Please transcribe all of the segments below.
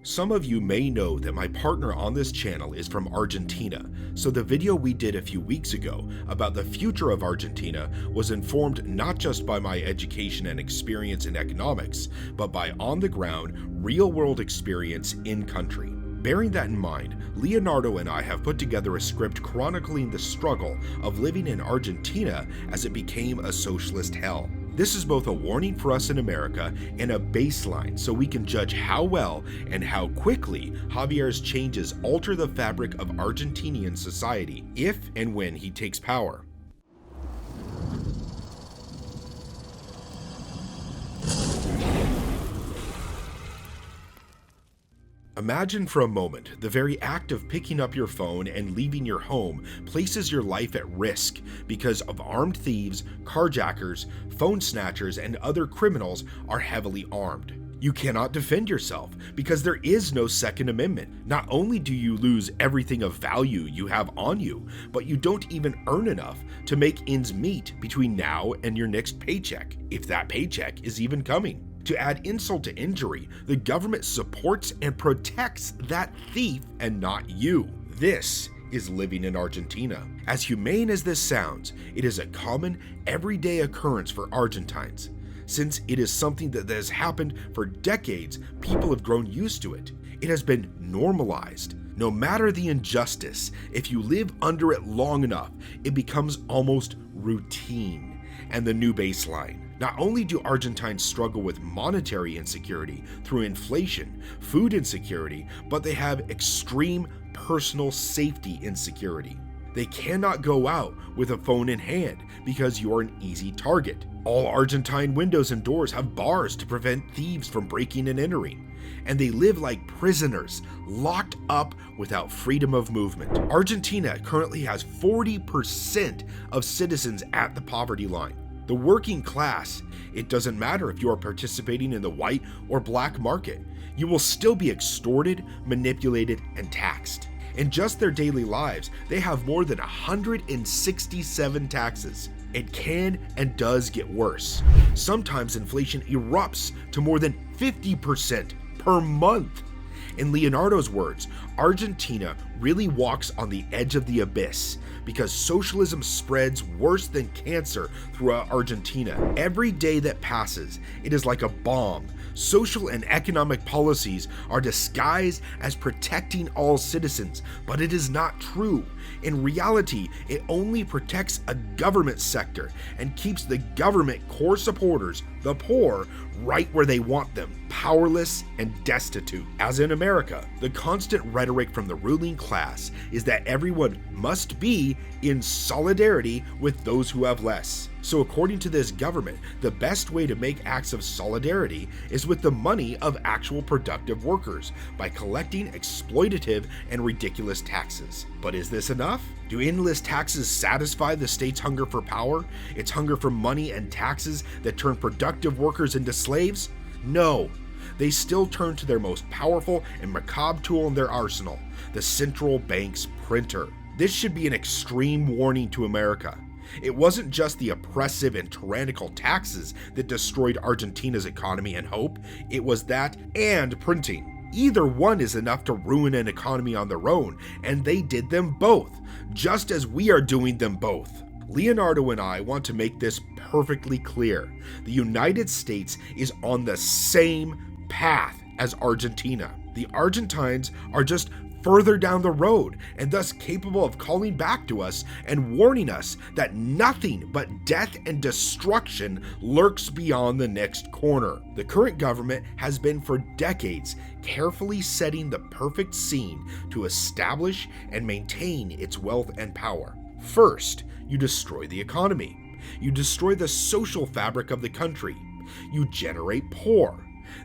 Some of you may know that my partner on this channel is from Argentina, so the video we did a few weeks ago about the future of Argentina was informed not just by my education and experience in economics, but by on-the-ground, real-world experience in country. Bearing that in mind, Leonardo and I have put together a script chronicling the struggle of living in Argentina as it became a socialist hell. This is both a warning for us in America and a baseline so we can judge how well and how quickly Javier's changes alter the fabric of Argentinian society if and when he takes power. Imagine for a moment the very act of picking up your phone and leaving your home places your life at risk because of armed thieves, carjackers, phone snatchers, and other criminals are heavily armed. You cannot defend yourself because there is no Second Amendment. Not only do you lose everything of value you have on you, but you don't even earn enough to make ends meet between now and your next paycheck, if that paycheck is even coming. To add insult to injury, the government supports and protects that thief and not you. This is living in Argentina. As humane as this sounds, it is a common, everyday occurrence for Argentines. Since it is something that has happened for decades, people have grown used to it. It has been normalized. No matter the injustice, if you live under it long enough, it becomes almost routine and the new baseline. Not only do Argentines struggle with monetary insecurity through inflation, food insecurity, but they have extreme personal safety insecurity. They cannot go out with a phone in hand because you are an easy target. All Argentine windows and doors have bars to prevent thieves from breaking and entering, and they live like prisoners, locked up without freedom of movement. Argentina currently has 40% of citizens at the poverty line. The working class, it doesn't matter if you are participating in the white or black market, you will still be extorted, manipulated, and taxed. In just their daily lives, they have more than 167 taxes. It can and does get worse. Sometimes inflation erupts to more than 50% per month. In Leonardo's words, Argentina really walks on the edge of the abyss because socialism spreads worse than cancer throughout Argentina. Every day that passes, it is like a bomb. Social and economic policies are disguised as protecting all citizens, but it is not true. In reality, it only protects a government sector and keeps the government core supporters, the poor, right where they want them, powerless and destitute. As in America, the constant rhetoric from the ruling class is that everyone must be in solidarity with those who have less. So according to this government, the best way to make acts of solidarity is with the money of actual productive workers by collecting exploitative and ridiculous taxes. But is this enough? Do endless taxes satisfy the state's hunger for power, its hunger for money and taxes that turn productive workers into slaves? No. They still turn to their most powerful and macabre tool in their arsenal, the central bank's printer. This should be an extreme warning to America. It wasn't just the oppressive and tyrannical taxes that destroyed Argentina's economy and hope, it was that and printing. Either one is enough to ruin an economy on their own, and they did them both, just as we are doing them both. Leonardo and I want to make this perfectly clear. The United States is on the same path as Argentina. The Argentines are just further down the road and thus capable of calling back to us and warning us that nothing but death and destruction lurks beyond the next corner. The current government has been for decades carefully setting the perfect scene to establish and maintain its wealth and power. First, you destroy the economy. You destroy the social fabric of the country. You generate poor.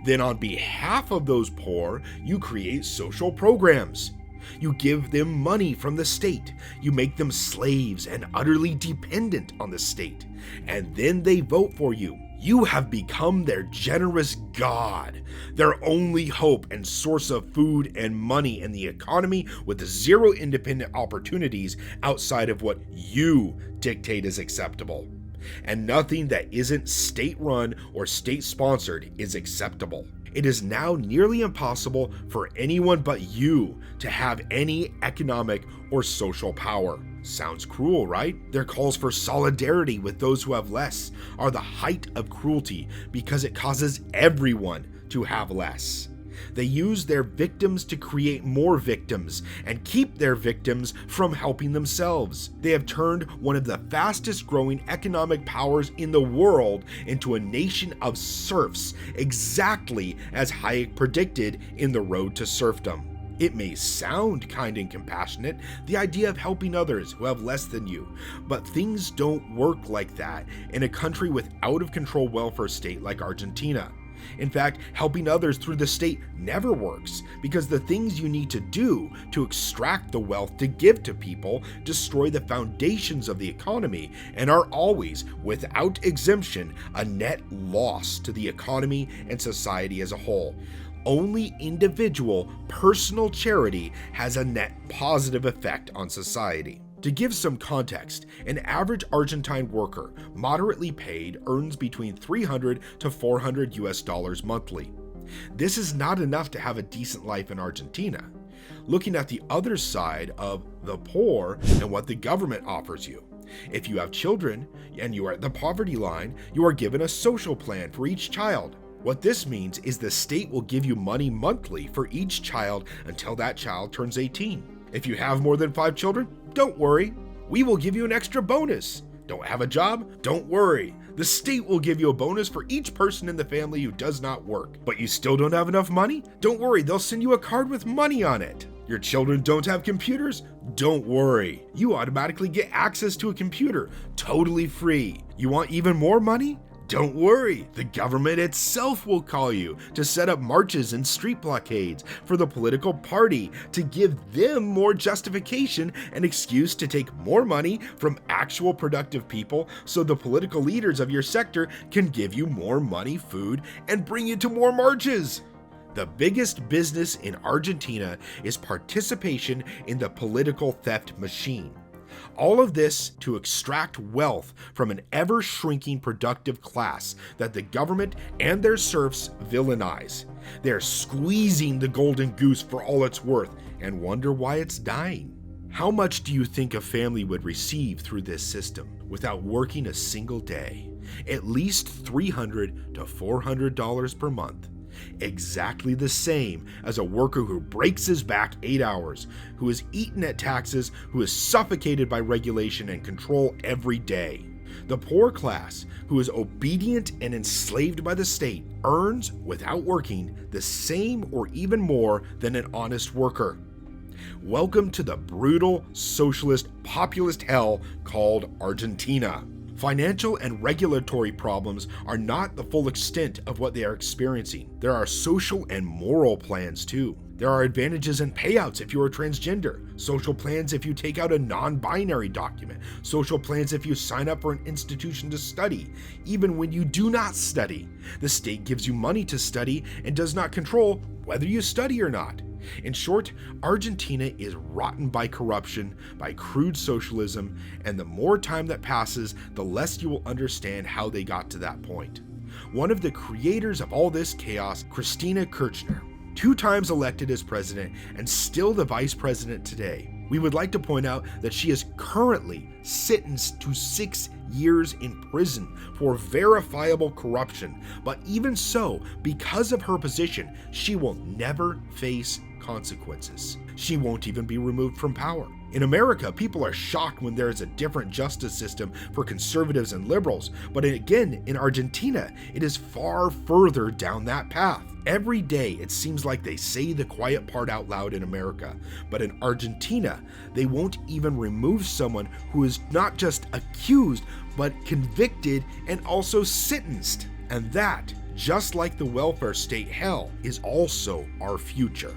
Then on behalf of those poor, you create social programs. You give them money from the state. You make them slaves and utterly dependent on the state. And then they vote for you. You have become their generous god, their only hope and source of food and money in the economy with zero independent opportunities outside of what you dictate is acceptable. And nothing that isn't state-run or state-sponsored is acceptable. It is now nearly impossible for anyone but you to have any economic or social power. Sounds cruel, right? Their calls for solidarity with those who have less are the height of cruelty because it causes everyone to have less. They use their victims to create more victims and keep their victims from helping themselves. They have turned one of the fastest growing economic powers in the world into a nation of serfs, exactly as Hayek predicted in The Road to Serfdom. It may sound kind and compassionate, the idea of helping others who have less than you, but things don't work like that in a country with out-of-control welfare state like Argentina. In fact, helping others through the state never works because the things you need to do to extract the wealth to give to people destroy the foundations of the economy and are always, without exemption, a net loss to the economy and society as a whole. Only individual, personal charity has a net positive effect on society. To give some context, an average Argentine worker, moderately paid, earns between $300 to $400 monthly. This is not enough to have a decent life in Argentina. Looking at the other side of the poor and what the government offers you. If you have children and you are at the poverty line, you are given a social plan for each child. What this means is the state will give you money monthly for each child until that child turns 18. If you have more than 5 children, don't worry. We will give you an extra bonus. Don't have a job? Don't worry. The state will give you a bonus for each person in the family who does not work. But you still don't have enough money? Don't worry, they'll send you a card with money on it. Your children don't have computers? Don't worry. You automatically get access to a computer, totally free. You want even more money? Don't worry, the government itself will call you to set up marches and street blockades for the political party to give them more justification and excuse to take more money from actual productive people so the political leaders of your sector can give you more money, food, and bring you to more marches. The biggest business in Argentina is participation in the political theft machine. All of this to extract wealth from an ever-shrinking productive class that the government and their serfs villainize. They're squeezing the golden goose for all it's worth and wonder why it's dying. How much do you think a family would receive through this system without working a single day? At least $300 to $400 per month. Exactly the same as a worker who breaks his back 8 hours, who is eaten at taxes, who is suffocated by regulation and control every day. The poor class, who is obedient and enslaved by the state, earns, without working, the same or even more than an honest worker. Welcome to the brutal, socialist, populist hell called Argentina. Financial and regulatory problems are not the full extent of what they are experiencing. There are social and moral plans too. There are advantages and payouts if you are transgender, social plans if you take out a non-binary document, social plans if you sign up for an institution to study, even when you do not study. The state gives you money to study and does not control whether you study or not. In short, Argentina is rotten by corruption, by crude socialism, and the more time that passes, the less you will understand how they got to that point. One of the creators of all this chaos, Cristina Kirchner, 2 times elected as president and still the vice president today. We would like to point out that she is currently sentenced to 6 years in prison for verifiable corruption, but even so, because of her position, she will never face consequences. She won't even be removed from power. In America, people are shocked when there is a different justice system for conservatives and liberals, but again, in Argentina, it is far further down that path. Every day, it seems like they say the quiet part out loud in America, but in Argentina, they won't even remove someone who is not just accused, but convicted and also sentenced. And that, just like the welfare state hell, is also our future.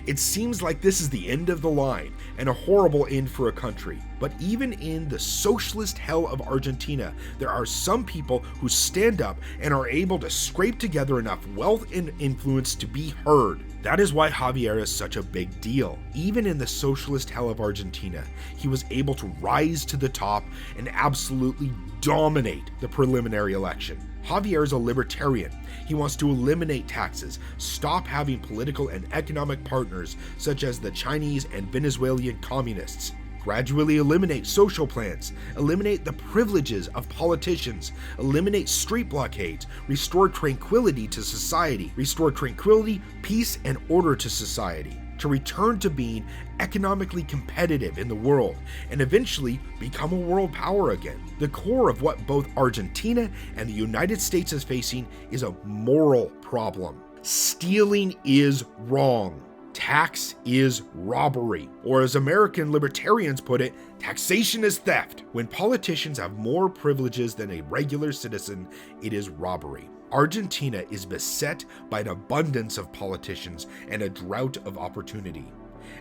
It seems like this is the end of the line and a horrible end for a country. But even in the socialist hell of Argentina, there are some people who stand up and are able to scrape together enough wealth and influence to be heard. That is why Javier is such a big deal. Even in the socialist hell of Argentina, he was able to rise to the top and absolutely dominate the preliminary election. Javier is a libertarian. He wants to eliminate taxes, stop having political and economic partners such as the Chinese and Venezuelan communists, gradually eliminate social plans, eliminate the privileges of politicians, eliminate street blockades, restore tranquility to society, restore tranquility, peace, and order to society, to return to being economically competitive in the world, and eventually become a world power again. The core of what both Argentina and the United States is facing is a moral problem. Stealing is wrong. Tax is robbery. Or as American libertarians put it, taxation is theft. When politicians have more privileges than a regular citizen, it is robbery. Argentina is beset by an abundance of politicians and a drought of opportunity,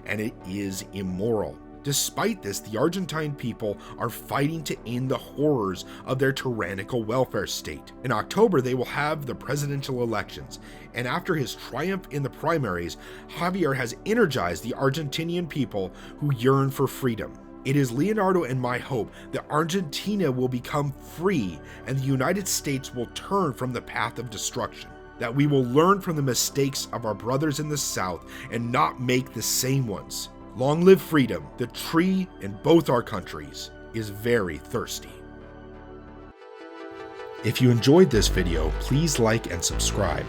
and it is immoral. Despite this, the Argentine people are fighting to end the horrors of their tyrannical welfare state. In October, they will have the presidential elections, and after his triumph in the primaries, Javier has energized the Argentinian people who yearn for freedom. It is Leonardo and my hope that Argentina will become free and the United States will turn from the path of destruction, that we will learn from the mistakes of our brothers in the South and not make the same ones. Long live freedom. The tree in both our countries is very thirsty. If you enjoyed this video, please like and subscribe.